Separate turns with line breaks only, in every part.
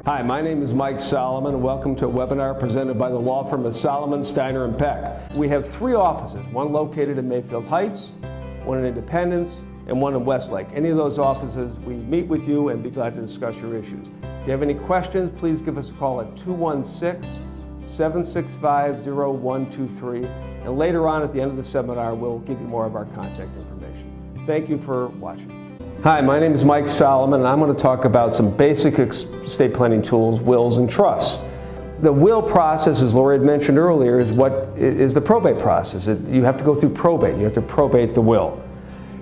Hi, my name is Mike Solomon. Welcome to a webinar presented by the law firm of Solomon, Steiner Peck. We have 3 offices, one located in Mayfield Heights, one in Independence, and one in Westlake. Any of those offices, we meet with you and be glad to discuss your issues. If you have any questions, please give us a call at 216-765-0123. And later on at the end of the seminar, we'll give you more of our contact information. Thank you for watching. Hi, my name is Mike Solomon, and I'm going to talk about some basic estate planning tools, wills, and trusts. The will process, as Lori had mentioned earlier, is the probate process. You have to go through probate. You have to probate the will.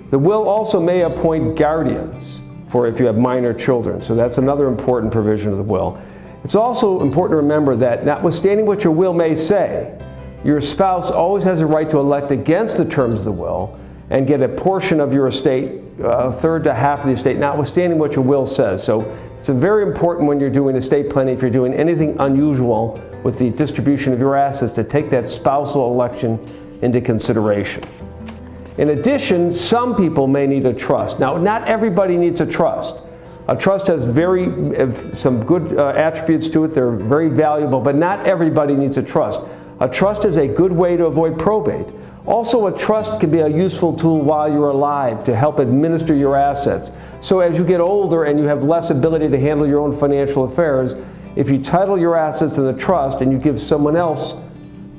The will also may appoint guardians for if you have minor children, so that's another important provision of the will. It's also important to remember that notwithstanding what your will may say, your spouse always has a right to elect against the terms of the will and get a portion of your estate, a third to half of the estate, notwithstanding what your will says. So it's very important when you're doing estate planning, if you're doing anything unusual with the distribution of your assets, to take that spousal election into consideration. In addition, some people may need a trust. Now, not everybody needs a trust. A trust has some good attributes to it. They're very valuable, but not everybody needs a trust. A trust is a good way to avoid probate. Also, a trust can be a useful tool while you're alive to help administer your assets. So as you get older and you have less ability to handle your own financial affairs, if you title your assets in the trust and you give someone else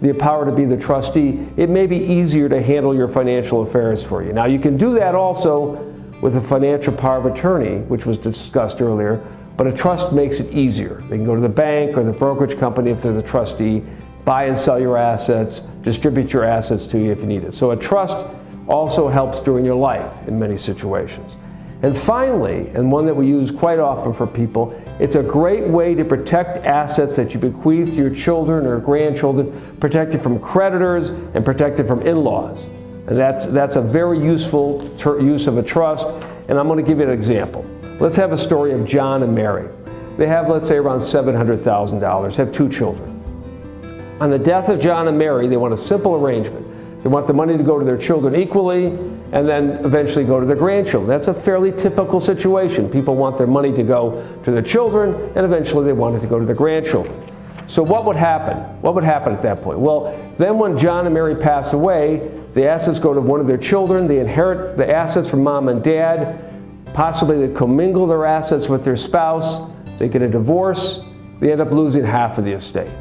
the power to be the trustee, it may be easier to handle your financial affairs for you. Now, you can do that also with a financial power of attorney, which was discussed earlier, but a trust makes it easier. They can go to the bank or the brokerage company if they're the trustee, buy and sell your assets, distribute your assets to you if you need it. So a trust also helps during your life in many situations. And finally, and one that we use quite often for people, it's a great way to protect assets that you bequeath to your children or grandchildren, protect it from creditors and protect it from in-laws. And that's a very useful use of a trust, and I'm going to give you an example. Let's have a story of John and Mary. They have, let's say, around $700,000, have 2 children. On the death of John and Mary, they want a simple arrangement. They want the money to go to their children equally and then eventually go to their grandchildren. That's a fairly typical situation. People want their money to go to their children and eventually they want it to go to their grandchildren. So what would happen? What would happen at that point? Well, then when John and Mary pass away, the assets go to one of their children. They inherit the assets from mom and dad. Possibly they commingle their assets with their spouse. They get a divorce. They end up losing half of the estate.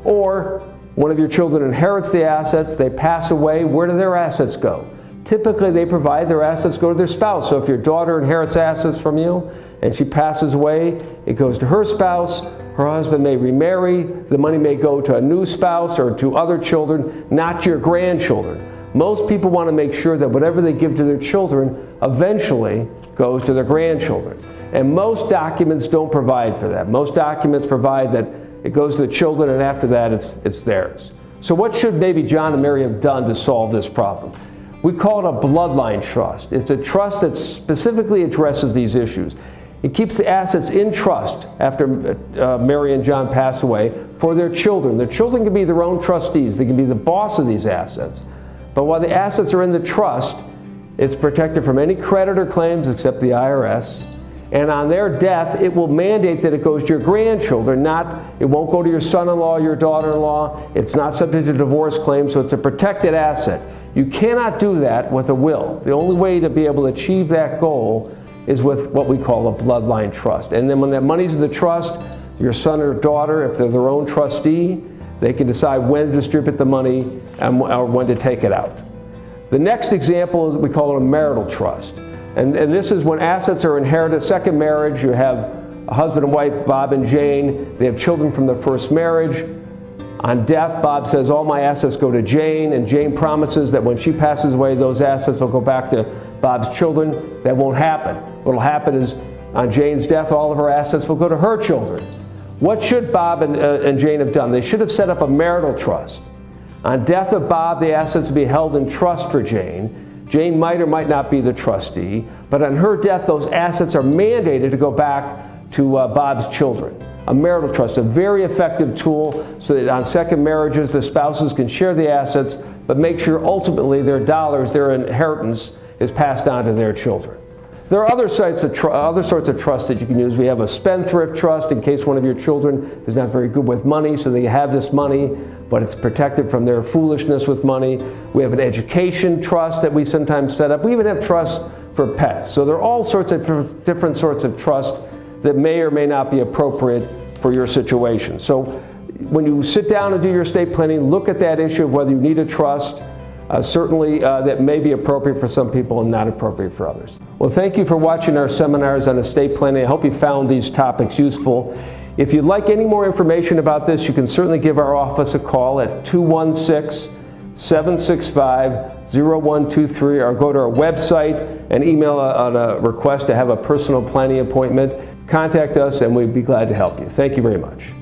Or one of your children inherits the assets, they pass away, where do their assets go? Typically they provide their assets go to their spouse. So if your daughter inherits assets from you and she passes away, it goes to her spouse, her husband may remarry, the money may go to a new spouse or to other children, not your grandchildren. Most people want to make sure that whatever they give to their children eventually goes to their grandchildren. And most documents don't provide for that. Most documents provide that it goes to the children, and after that, it's theirs. So what should maybe John and Mary have done to solve this problem? We call it a bloodline trust. It's a trust that specifically addresses these issues. It keeps the assets in trust after Mary and John pass away for their children. The children can be their own trustees. They can be the boss of these assets. But while the assets are in the trust, it's protected from any creditor claims except the IRS. And on their death, it will mandate that it goes to your grandchildren, it won't go to your son-in-law, your daughter-in-law. It's not subject to divorce claims, so it's a protected asset. You cannot do that with a will. The only way to be able to achieve that goal is with what we call a bloodline trust. And then when that money's in the trust, your son or daughter, if they're their own trustee, they can decide when to distribute the money or when to take it out. The next example is we call it a marital trust. And this is when assets are inherited, second marriage. You have a husband and wife, Bob and Jane. They have children from their first marriage. On death, Bob says, all my assets go to Jane, and Jane promises that when she passes away, those assets will go back to Bob's children. That won't happen. What will happen is, on Jane's death, all of her assets will go to her children. What should Bob and Jane have done? They should have set up a marital trust. On death of Bob, the assets will be held in trust for Jane. Jane might or might not be the trustee, but on her death, those assets are mandated to go back to Bob's children. A marital trust, a very effective tool so that on second marriages, the spouses can share the assets, but make sure ultimately their dollars, their inheritance, is passed on to their children. There are other sorts of trusts that you can use. We have a spendthrift trust in case one of your children is not very good with money, so they have this money, but it's protected from their foolishness with money. We have an education trust that we sometimes set up. We even have trusts for pets. So there are all sorts of different sorts of trust that may or may not be appropriate for your situation. So when you sit down and do your estate planning, look at that issue of whether you need a trust. Certainly that may be appropriate for some people and not appropriate for others. Well, thank you for watching our seminars on estate planning. I hope you found these topics useful. If you'd like any more information about this, you can certainly give our office a call at 216-765-0123 or go to our website and email a request to have a personal planning appointment. Contact us and we'd be glad to help you. Thank you very much.